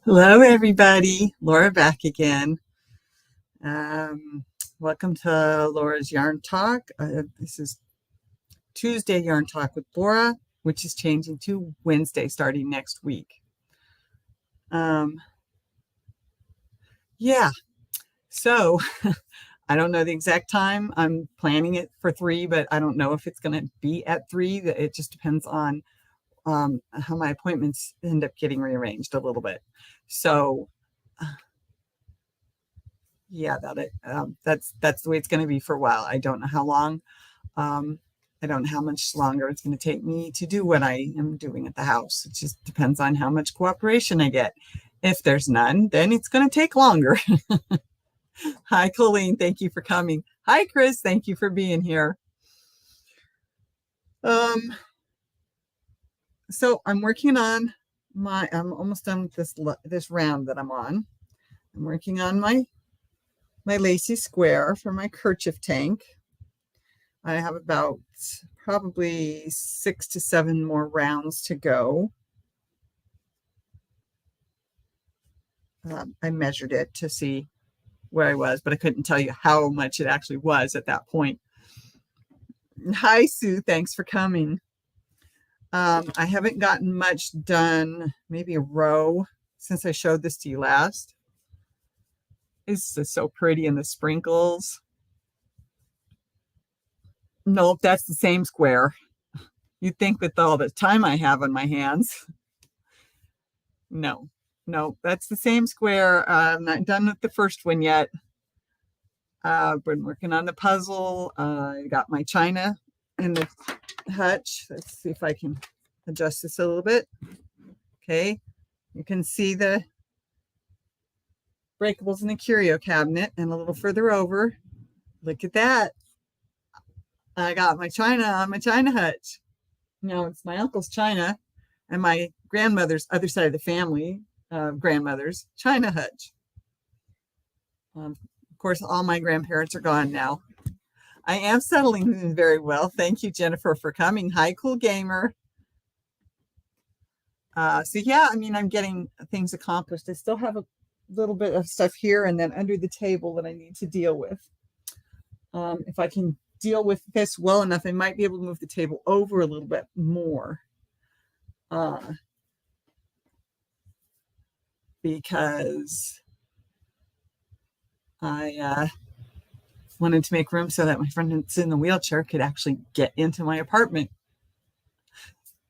Hello, everybody. Laura back again. Um, Welcome to Laura's Yarn Talk. This is Tuesday Yarn Talk with Laura, which is changing to Wednesday starting next week. Um, yeah, so I don't know the exact time. I'm planning it for 3, but I don't know if it's going to be at 3. It just depends on how my appointments end up getting rearranged a little bit. So yeah, that's the way it's going to be for a while. I don't know how long. Um, I don't know how much longer it's going to take me to do what I am doing at the house. It just depends on how much cooperation I get. If there's none, then it's going to take longer. Hi, Colleen. Thank you for coming. Hi, Chris. Thank you for being here. Um, so I'm working on I'm almost done with this round that I'm on. I'm working on my lacy square for my kerchief tank. I have about probably 6 to 7 more rounds to go. I measured it to see where I was, but I couldn't tell you how much it actually was at that point. Hi, Sue. Thanks for coming. I haven't gotten much done, maybe a row since I showed this to you last. This is so pretty in the sprinkles. Nope, that's the same square. You'd think with all the time I have on my hands. No, no, that's the same square. I'm not done with the first one yet. I've been working on the puzzle. I got my china in the hutch. Let's see if I can adjust this a little bit. Okay, you can see the breakables in the curio cabinet, and a little further over, look at that. I got my china on my china hutch. Now it's my uncle's china and my grandmother's other side of the family, grandmother's china hutch. Of course, all my grandparents are gone now. I am settling in very well. Thank you, Jennifer, for coming. Hi, Cool Gamer. So yeah, I mean, I'm getting things accomplished. I still have a little bit of stuff here and then under the table that I need to deal with. If I can deal with this well enough, I might be able to move the table over a little bit more. Because I wanted to make room so that my friend that's in the wheelchair could actually get into my apartment.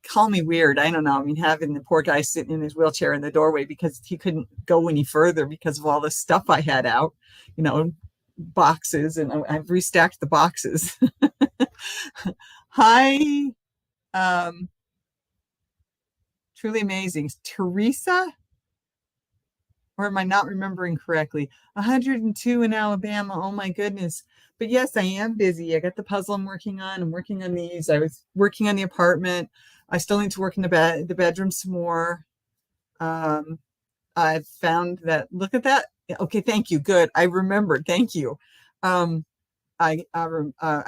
Call me weird. I don't know. I mean, having the poor guy sitting in his wheelchair in the doorway because he couldn't go any further because of all the stuff I had out, boxes, and I've restacked the boxes. Hi, truly amazing. Teresa? Or am I not remembering correctly? 102 in Alabama. Oh my goodness. But yes, I am busy. I got the puzzle I'm working on. I'm working on these. I was working on the apartment. I still need to work in the bedroom some more. I found that, look at that. Okay, thank you. Good. I remembered. Thank you. I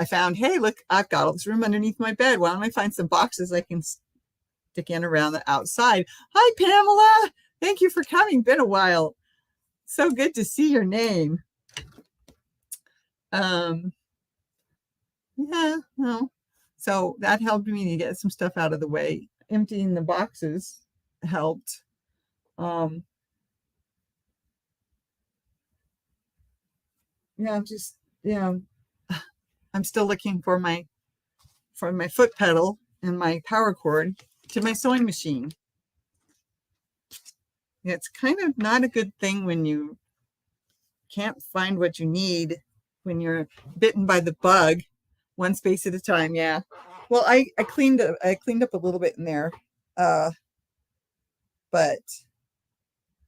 found, hey, look, I've got all this room underneath my bed. Why don't I find some boxes I can stick in around the outside? Hi, Pamela. Thank you for coming. Been a while. So good to see your name. Yeah, no. So that helped me to get some stuff out of the way. Emptying the boxes helped. Yeah, just I'm still looking for my foot pedal and my power cord to my sewing machine. It's kind of not a good thing when you can't find what you need when you're bitten by the bug, one space at a time. Yeah. Well, I cleaned up a little bit in there, but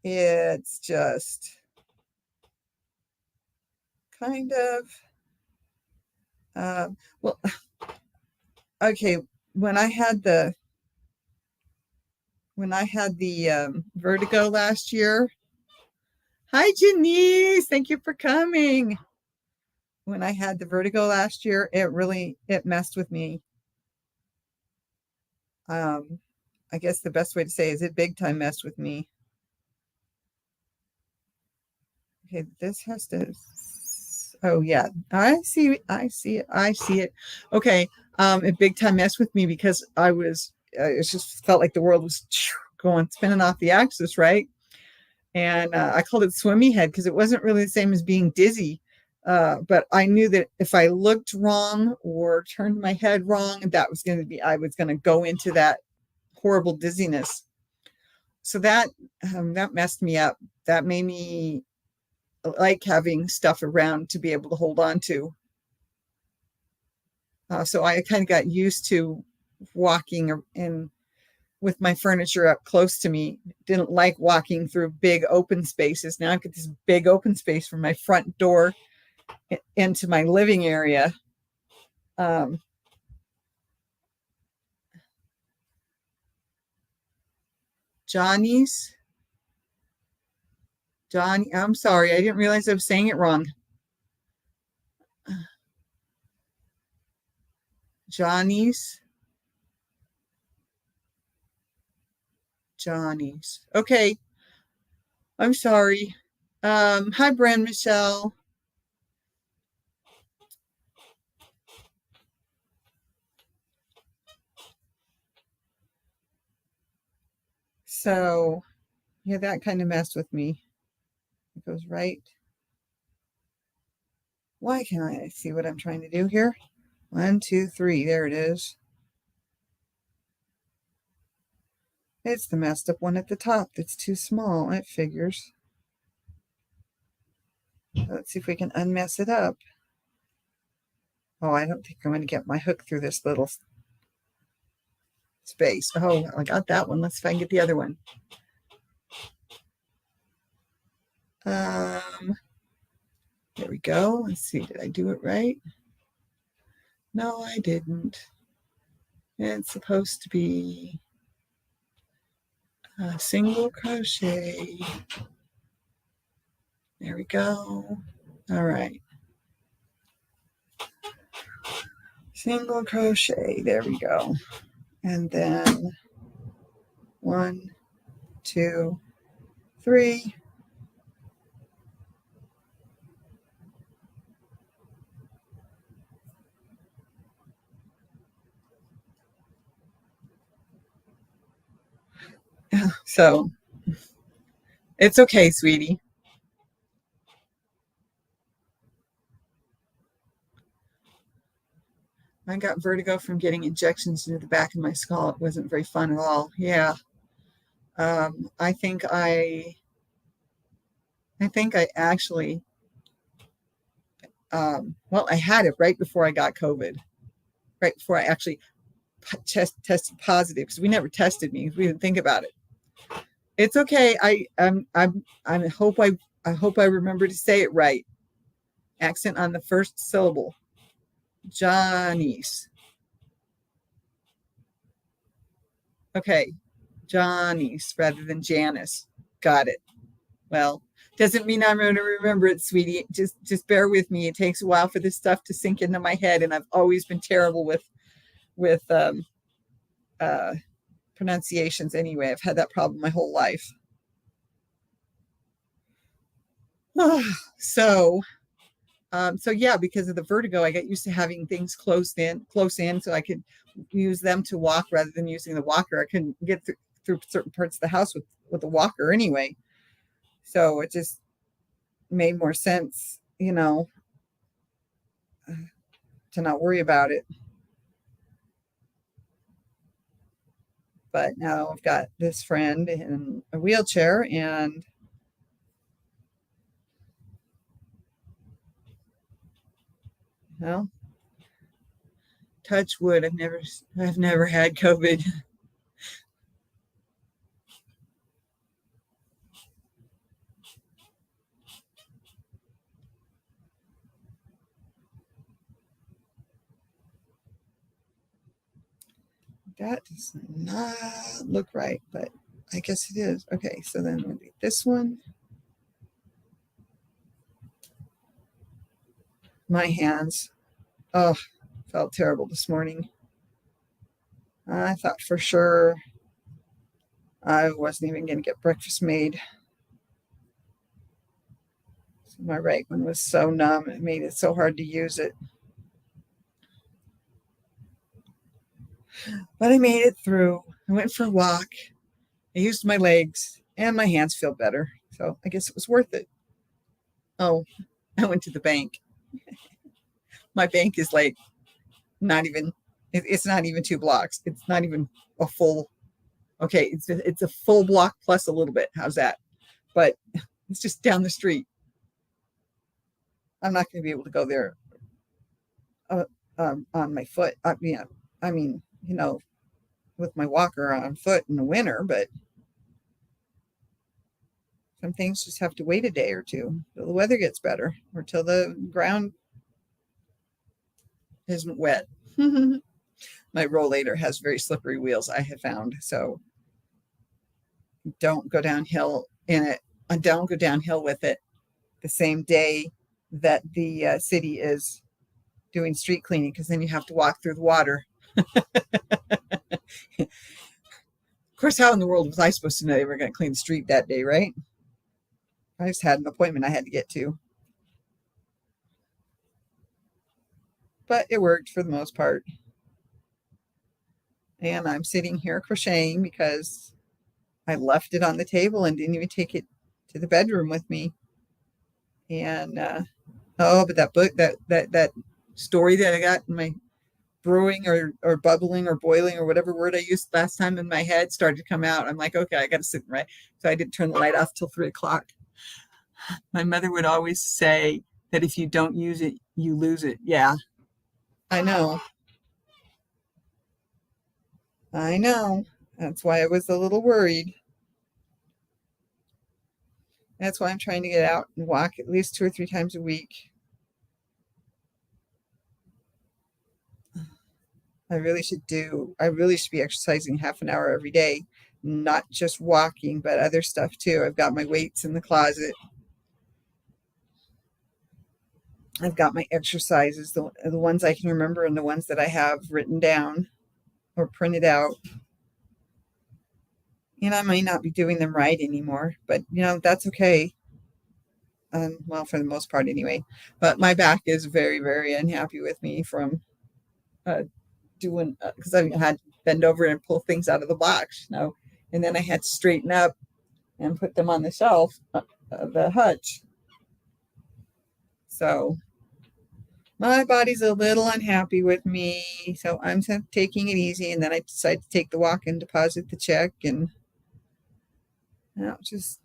it's just kind of well, okay. When I had the vertigo last year. Hi, Janice. Thank you for coming. When I had the vertigo last year, it messed with me. I guess the best way to say is it big time messed with me. Okay, this has to, oh yeah, I see it, I see it, I see it. Okay, it big time messed with me because it just felt like the world was going, spinning off the axis, right? And I called it swimmy head because it wasn't really the same as being dizzy. But I knew that if I looked wrong or turned my head wrong, I was going to go into that horrible dizziness. So that messed me up. That made me like having stuff around to be able to hold on to. So I kind of got used to walking in with my furniture up close to me. Didn't like walking through big open spaces. Now I've got this big open space from my front door into my living area. Um, Johnny's, Johnny, I'm sorry, I didn't realize I was saying it wrong. Johnny's, Johnny's. Okay, I'm sorry. Hi, Brand Michelle. So, yeah, that kind of messed with me. It goes right. Why can't I see what I'm trying to do here? 1, 2, 3. There it is. It's the messed up one at the top that's too small. It figures. Let's see if we can unmess it up. Oh, I don't think I'm going to get my hook through this little space. Oh, I got that one. Let's see if I can get the other one. There we go. Let's see. Did I do it right? No, I didn't. It's supposed to be a single crochet. There we go. All right. Single crochet. There we go. And then 1, 2, 3. So it's okay, sweetie. I got vertigo from getting injections into the back of my skull. It wasn't very fun at all. Yeah. I think I actually, well, I had it right before I got COVID, right before I actually tested positive because we never tested me. We didn't think about it. It's okay. I hope I remember to say it right. Accent on the first syllable. Johnny's. Okay. Johnny's rather than Janice. Got it. Well, doesn't mean I'm going to remember it, sweetie. Just bear with me. It takes a while for this stuff to sink into my head, and I've always been terrible with uh, pronunciations. Anyway, I've had that problem my whole life. So so yeah, because of the vertigo, I get used to having things close in, so I could use them to walk rather than using the walker. I couldn't get through certain parts of the house with the walker anyway. So it just made more sense, to not worry about it. But now I've got this friend in a wheelchair, and well, touch wood, I've never had COVID. That does not look right, but I guess it is. Okay, so then maybe this one. My hands. Oh, felt terrible this morning. I thought for sure I wasn't even going to get breakfast made. My right one was so numb, it made it so hard to use it. But I made it through. I went for a walk. I used my legs and my hands feel better. So I guess it was worth it. Oh, I went to the bank. My bank is like not even, it's not even 2 blocks. It's not even a full, okay, it's a full block plus a little bit. How's that? But it's just down the street. I'm not going to be able to go there on my foot. I mean, with my walker on foot in the winter, but some things just have to wait a day or two till the weather gets better or till the ground isn't wet. My rollator has very slippery wheels, I have found. So don't go downhill in it. Don't go downhill with it the same day that the city is doing street cleaning, because then you have to walk through the water. Of course, how in the world was I supposed to know they were going to clean the street that day, right? I just had an appointment I had to get to. But it worked for the most part. And I'm sitting here crocheting because I left it on the table and didn't even take it to the bedroom with me. And but that book, that story that I got in my brewing or bubbling or boiling or whatever word I used last time in my head started to come out. I'm like, okay, I got to sit and write. So I didn't turn the light off till 3:00. My mother would always say that if you don't use it, you lose it. Yeah, I know. I know. That's why I was a little worried. That's why I'm trying to get out and walk at least 2 or 3 times a week. I really should be exercising half an hour every day, not just walking, but other stuff too. I've got my weights in the closet. I've got my exercises, the ones I can remember and the ones that I have written down or printed out. I may not be doing them right anymore, but that's okay. Well, for the most part anyway. But my back is very, very unhappy with me from doing, because I had to bend over and pull things out of the box, and then I had to straighten up and put them on the shelf, the hutch. So my body's a little unhappy with me, so I'm taking it easy, and then I decide to take the walk and deposit the check and just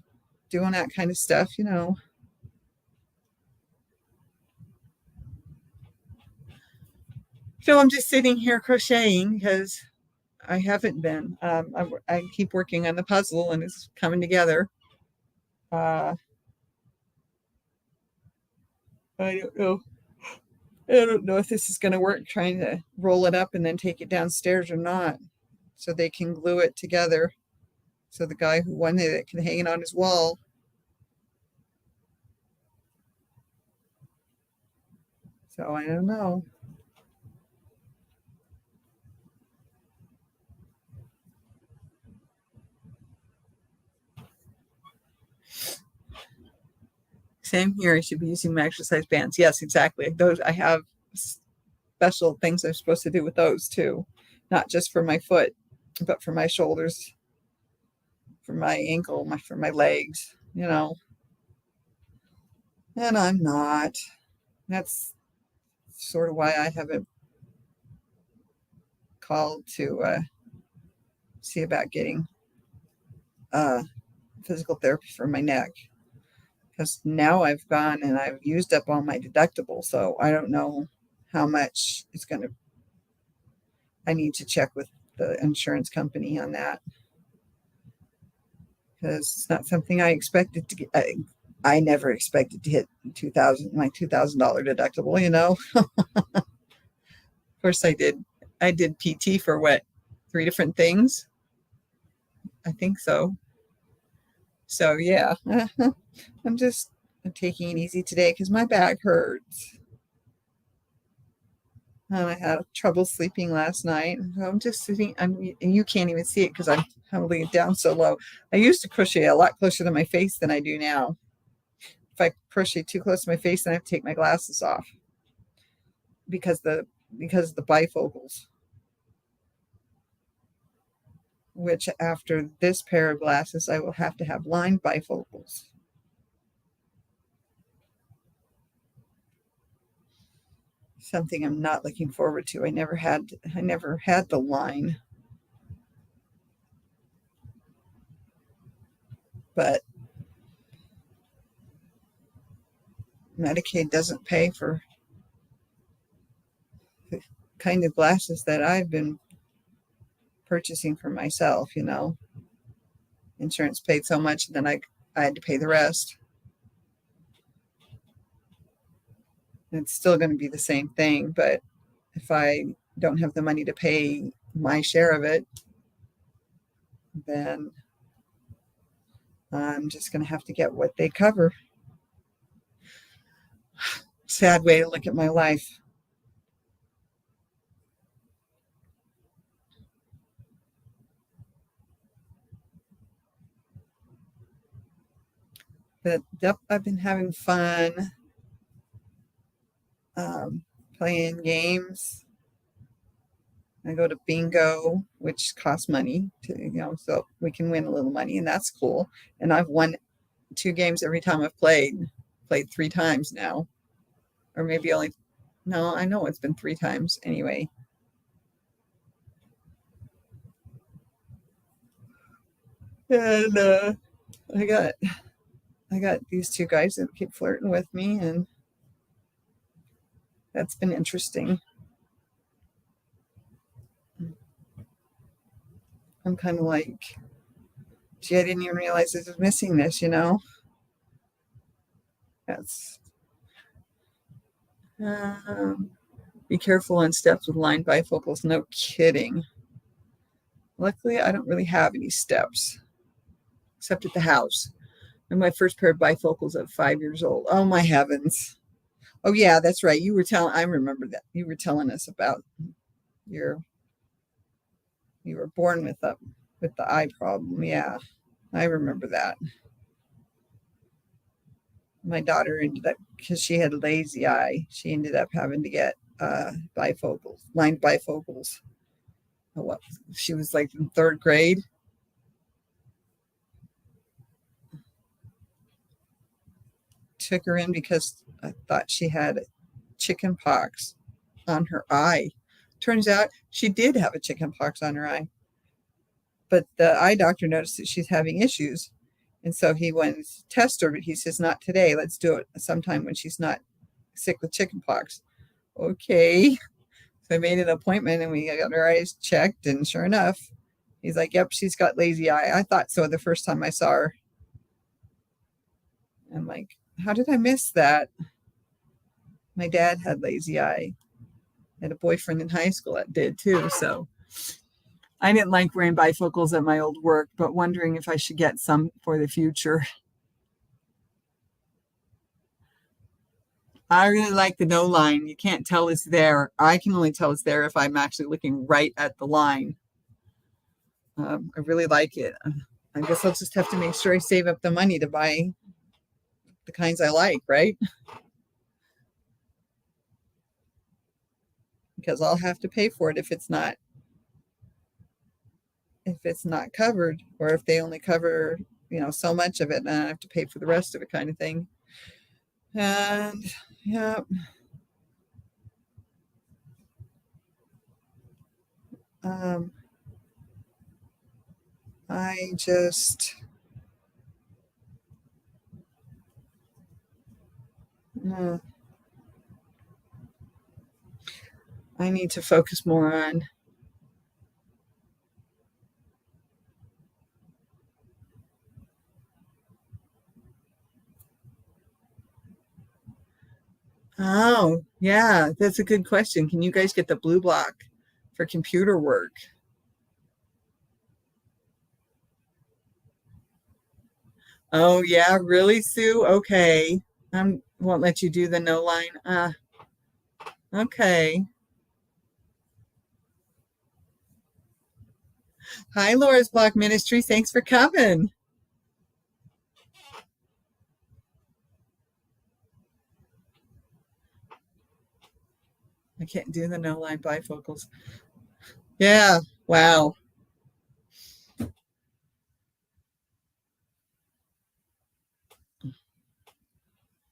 doing that kind of stuff. So I'm just sitting here crocheting because I haven't been. I keep working on the puzzle and it's coming together. I don't know. I don't know if this is going to work, trying to roll it up and then take it downstairs or not, so they can glue it together. So the guy who wanted it can hang it on his wall. So I don't know. Same here. I should be using my exercise bands. Yes, exactly. Those, I have special things I'm supposed to do with those too, not just for my foot, but for my shoulders, for my ankle, for my legs. And I'm not. That's sort of why I haven't called to see about getting physical therapy for my neck, because now I've gone and I've used up all my deductible, so I don't know how much it's going to. I need to check with the insurance company on that, because it's not something I expected to get. I never expected to hit my $2,000 deductible. Of course I did. I did PT for what, 3 different things? I think so. So yeah, I'm taking it easy today because my back hurts. And I had trouble sleeping last night. So I'm just sitting, and you can't even see it because I'm holding it down so low. I used to crochet a lot closer to my face than I do now. If I crochet too close to my face, then I have to take my glasses off because of the bifocals. Which after this pair of glasses, I will have to have lined bifocals. Something I'm not looking forward to. I never had the line. But Medicaid doesn't pay for the kind of glasses that I've been purchasing for myself, you know. Insurance paid so much, and then I had to pay the rest. It's still going to be the same thing, but if I don't have the money to pay my share of it, then I'm just going to have to get what they cover. Sad way to look at my life. But yep, I've been having fun playing games. I go to bingo, which costs money to, you know, so we can win a little money, and that's cool. And I've won 2 games every time I've played 3 times now, or maybe only, no, I know it's been 3 times anyway. And I got these 2 guys that keep flirting with me, and that's been interesting. I'm kind of like, gee, I didn't even realize I was missing this, you know? That's, be careful on steps with lined bifocals. No kidding. Luckily, I don't really have any steps, except at the house. And my first pair of bifocals at 5 years old. Oh, my heavens. Oh, yeah, that's right. I remember that. You were telling us about you were born with the eye problem. Yeah, I remember that. My daughter ended up, because she had lazy eye, she ended up having to get bifocals, lined bifocals. What, she was like in 3rd grade. Took her in because I thought she had chicken pox on her eye. Turns out she did have a chicken pox on her eye. But the eye doctor noticed that she's having issues. And so he went and tested her, but he says, not today. Let's do it sometime when she's not sick with chicken pox. Okay. So I made an appointment and we got her eyes checked. And sure enough, he's like, yep, she's got lazy eye. I thought so the first time I saw her. I'm like, how did I miss that? My dad had lazy eye. I had a boyfriend in high school that did too. So I didn't like wearing bifocals at my old work, but wondering if I should get some for the future. I really like the no line. You can't tell it's there. I can only tell it's there if I'm actually looking right at the line. I really like it. I guess I'll just have to make sure I save up the money to buy the kinds I like, right? Because I'll have to pay for it if it's not covered, or if they only cover, you know, so much of it, and I have to pay for the rest of it, kind of thing. And yeah, I just I need to focus more on Oh, yeah, that's a good question. Can you guys get the blue block for computer work? Oh, yeah, really, Sue? Okay. I won't let you do the no line. Okay. Hi, Laura's Block Ministries. Thanks for coming. I can't do the no line bifocals. Yeah. Wow.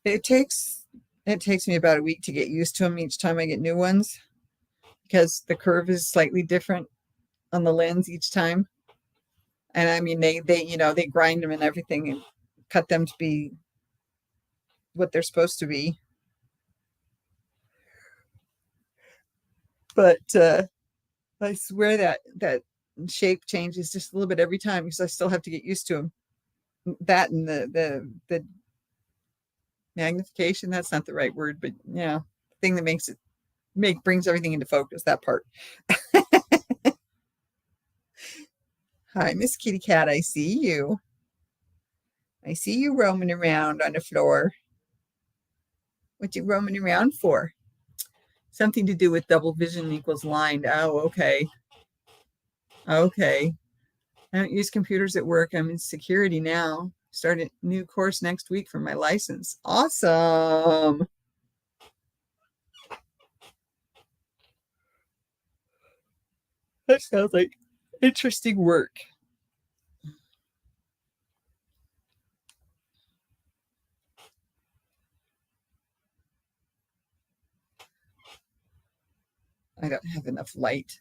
It takes it takes me about a week to get used to them each time I get new ones because the curve is slightly different on the lens each time. And I mean they grind them and everything and cut them to be what they're supposed to be. But I swear that shape changes just a little bit every time because I still have to get used to them. That and the magnification, that's not the right word, but yeah, thing that makes it brings everything into focus, that part. Hi, Miss Kitty Cat, I see you. I see you roaming around on the floor. What you roaming around for? Something to do with double vision equals line. Oh, okay. Okay. I don't use computers at work. I'm in security now. Start a new course next week for my license. Awesome. That sounds like interesting work. I don't have enough light.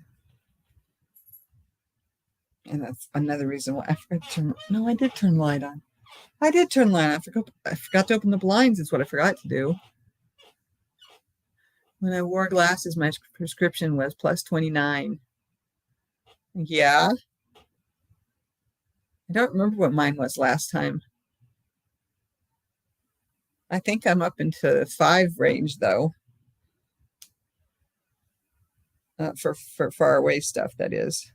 And that's another reason why I forgot to turn. No, I did turn the light on. I did turn the light on. I forgot to open the blinds, is what I forgot to do. When I wore glasses, my prescription was plus 29. Yeah. I don't remember what mine was last time. I think I'm up into 5 range, though. For far away stuff, that is.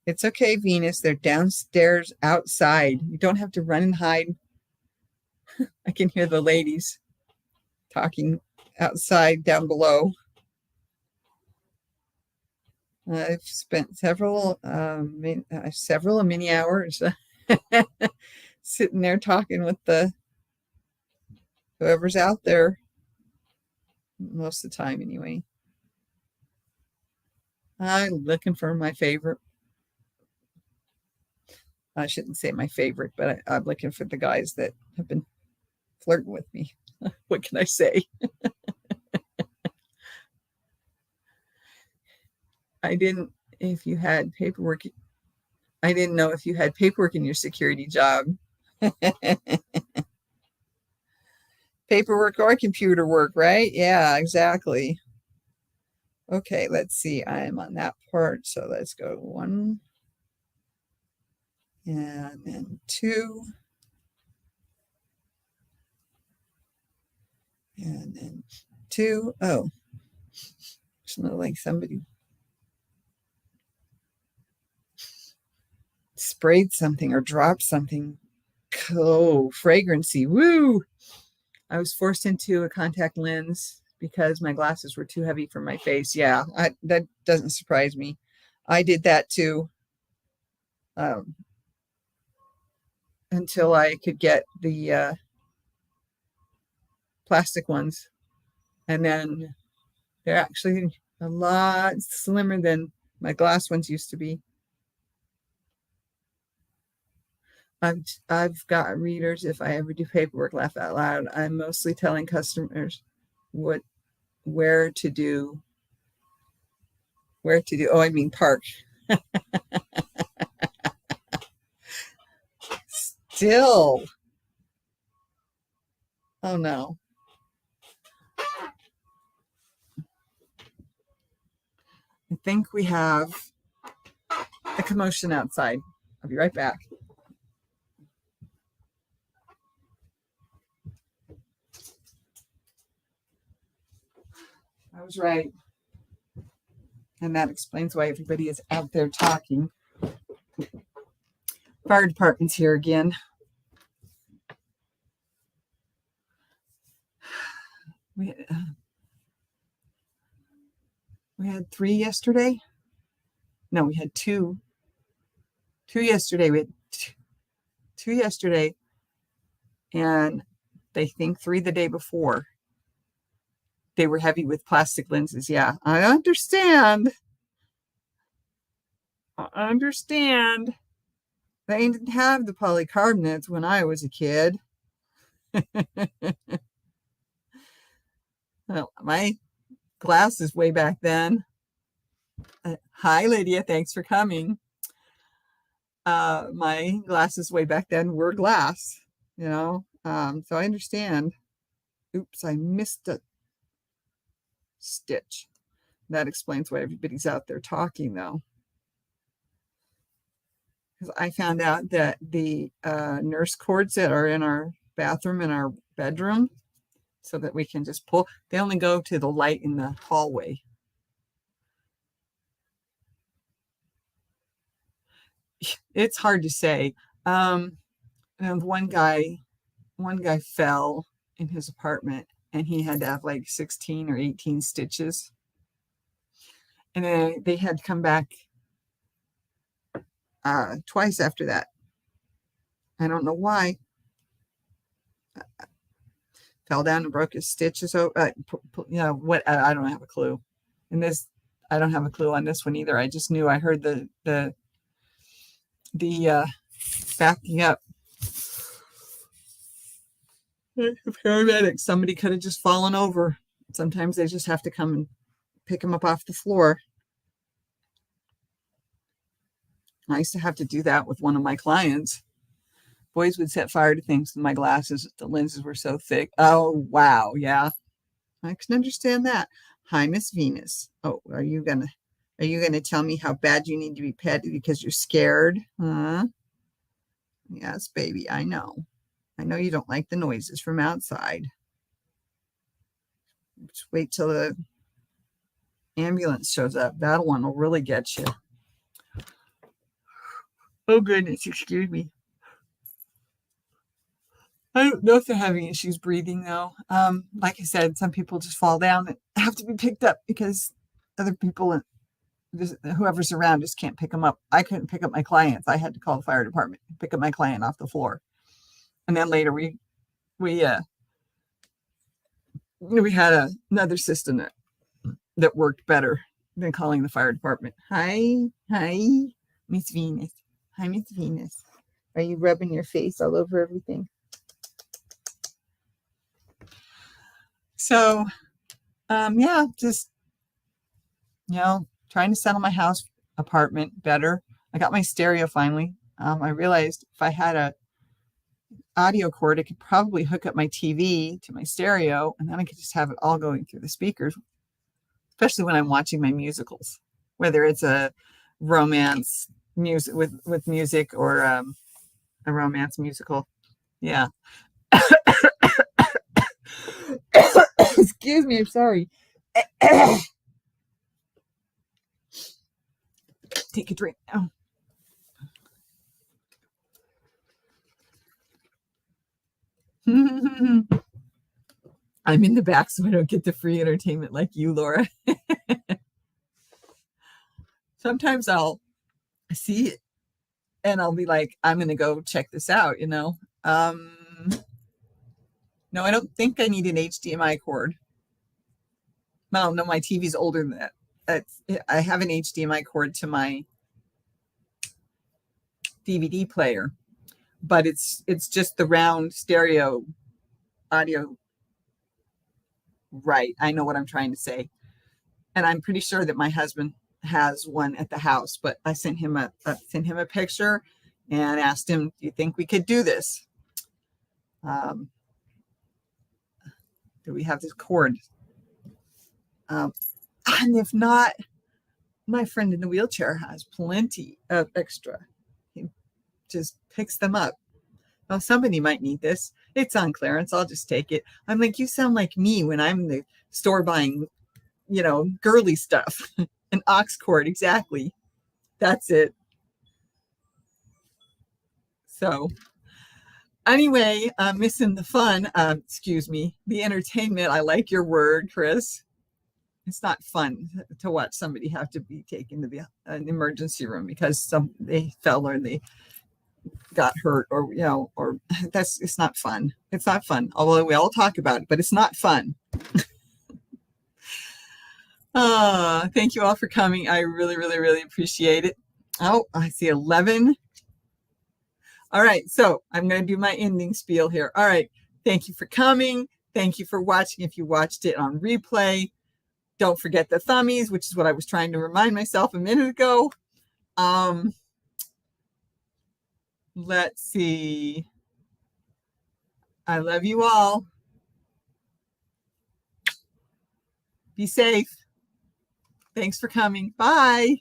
It's okay, Venus. They're downstairs outside. You don't have to run and hide. I can hear the ladies talking outside down below. I've spent several mini hours sitting there talking with whoever's out there, most of the time anyway. I'm looking for my favorite. I shouldn't say my favorite, but I'm looking for the guys that have been flirting with me. What can I say? I didn't if you had paperwork. I didn't know if you had paperwork in your security job. Paperwork or computer work, right? Yeah, exactly. Okay, let's see. I'm on that part. So let's go 1 and then 2 and then 2. Oh, smell like somebody sprayed something or dropped something. Oh, fragrancy. Woo! I was forced into a contact lens because my glasses were too heavy for my face. Yeah, that doesn't surprise me. I did that too. Until I could get the plastic ones. And then they're actually a lot slimmer than my glass ones used to be. I've got readers. If I ever do paperwork, laugh out loud. I'm mostly telling customers where to do. Oh, I mean park. Still. Oh no. I think we have a commotion outside. I'll be right back. I was right. And that explains why everybody is out there talking. Fire department's here again. We had 3 yesterday. No, we had 2. 2 yesterday. We had 2 yesterday. and they think 3 the day before. They were heavy with plastic lenses. Yeah, I understand. I understand. They didn't have the polycarbonates when I was a kid. Well, my glasses way back then. Hi, Lydia. Thanks for coming. My glasses way back then were glass, so I understand. Oops, I missed a stitch. That explains why everybody's out there talking, though. Because I found out that the nurse cords that are in our bathroom and our bedroom, so that we can just pull, they only go to the light in the hallway. It's hard to say. And one guy fell in his apartment, and he had to have like 16 or 18 stitches. And then they had to come back twice after that. I don't know why. Fell down and broke his stitches. What? I don't have a clue. And this, I don't have a clue on this one either. I just knew I heard the backing up. The paramedics, somebody could have just fallen over. Sometimes they just have to come and pick them up off the floor. I used to have to do that with one of my clients. Boys would set fire to things with my glasses. The lenses were so thick. Oh, wow. Yeah, I can understand that. Hi, Miss Venus. Oh, are you gonna tell me how bad you need to be petted because you're scared? Huh? Yes, baby, I know. I know you don't like the noises from outside. Just wait till the ambulance shows up. That one will really get you. Oh, goodness, excuse me. I don't know if they're having issues breathing, though. Like I said, some people just fall down and have to be picked up because other people, whoever's around, just can't pick them up. I couldn't pick up my clients. I had to call the fire department, pick up my client off the floor. And then later we had another system that worked better than calling the fire department. Hi, Miss Venus. Hi, Miss Venus. Are you rubbing your face all over everything? So, just, trying to settle my house apartment better. I got my stereo finally. I realized if I had a audio cord, I could probably hook up my TV to my stereo, and then I could just have it all going through the speakers, especially when I'm watching my musicals, whether it's a romance music with music or a romance musical. Yeah. Excuse me, I'm sorry. Take a drink now. I'm in the back, so I don't get the free entertainment like you, Laura. Sometimes I'll see it and I'll be like, I'm going to go check this out, No, I don't think I need an HDMI cord. No, my TV's older than that. I have an HDMI cord to my DVD player, but it's just the round stereo audio. Right. I know what I'm trying to say. And I'm pretty sure that my husband has one at the house, but I sent him a picture and asked him, do you think we could do this? Do we have this cord? And if not, my friend in the wheelchair has plenty of extra. He just picks them up. Oh, somebody might need this. It's on clearance. I'll just take it. I'm like, you sound like me when I'm in the store buying, girly stuff. An aux cord, exactly. That's it. So anyway, missing the fun. The entertainment. I like your word, Chris. It's not fun to watch somebody have to be taken to an emergency room because they fell or they got hurt, or or it's not fun. It's not fun. Although we all talk about it, but it's not fun. Thank you all for coming. I really, really, really appreciate it. Oh, I see 11. All right, so I'm going to do my ending spiel here. All right, thank you for coming. Thank you for watching. If you watched it on replay, don't forget the thummies, which is what I was trying to remind myself a minute ago. Let's see. I love you all. Be safe. Thanks for coming. Bye.